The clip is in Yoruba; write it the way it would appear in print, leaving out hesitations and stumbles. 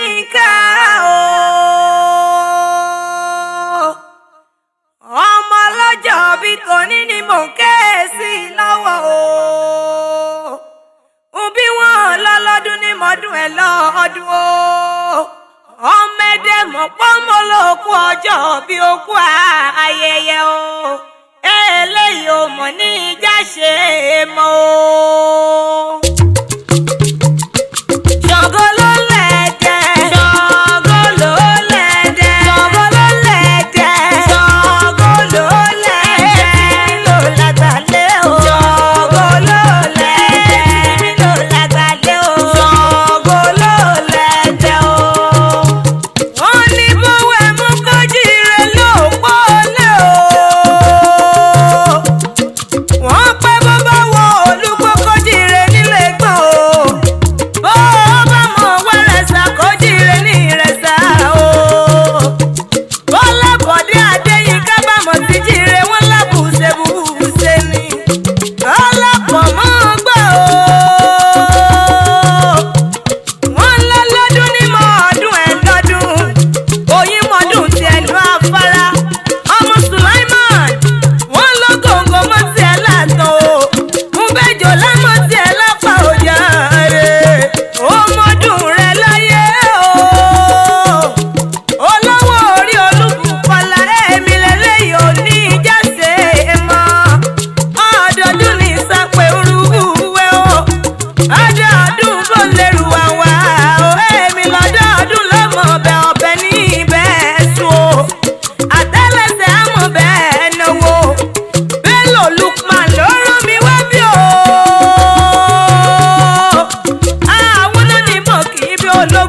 Adéyínká o ọmọ ọlọ́jọ́ bí tòní ni mò ń ké sí lọ́wọ́ o bí wọ́n lọ́lọ́dún ní mọ́dún ẹ̀ lọ́ọ́dún o ọmọ ẹ̀dẹ̀ mọ̀ pọ́nmọ́ lóòkú ọjọ́ bí òkú ayẹyẹ o eléyìí ò mọ̀ ní ìjà ṣe é mọ́ o. Ṣàngó ló lẹ̀dẹ̀. Ṣàngó ló lẹ̀dẹ̀. Ṣàngó ló lẹ̀dẹ̀. Ṣàngó ló lẹ̀dẹ̀. Tìmí ló lágbàlẹ̀ o. Ṣàngó ló lẹ̀dẹ̀. Tìmí ló lágbàlẹ̀ o. Ṣàngó ló lẹ̀dẹ̀ o. Wọ́n ní bówó ẹ̀mú kójíire ló pọ́lẹ̀ o. Wọ́n pẹ́ bó bá wọ olúgbó kójíire nílé gbọ́n o. Bó bá mọ̀ wẹ́rẹ̀sà kójíire ní ìrẹsà o. Bọ́lá Bọ̀dé Adéyínká bá mọ̀ sí jíire wọ́n lábùsẹ̀bùsẹ̀ ni. Ọlọ́pọ̀ mọ́ gbọ́ o. Wọ́n lọ́lọ́dún ní mọ́ ọdún ẹ̀ lọ́dún. Oyin mọ́dún ti ẹnu afárá. Ọmọ Sulaiman wọ́n ló gòǹgò mọ́ ti ẹ̀ látàn o. Mú bẹ́jọ lámọ́ ti ẹ̀ lápá òjà rẹ̀. Ó mọ́dún rẹ̀ láyé o. Olówó orí Olúbùkọ́lá èmi lélẹ́yìí ò ní ìjáse mọ́. Ọdọọdún ní sápẹ́ orúwẹ́ o. Ọdọọdún bó lérù wá wá o. Èmi lọ́dọọdún lọ́mọ ọbẹ̀ ọbẹ̀ ní ibẹ̀ sùn o. Àtẹ́lẹsẹ̀ àmọ̀ bẹ́ẹ̀ náwó. Bello Lukman ló rán mi wá bí o. Àwọn náà ní mọ̀ kí bí ológun.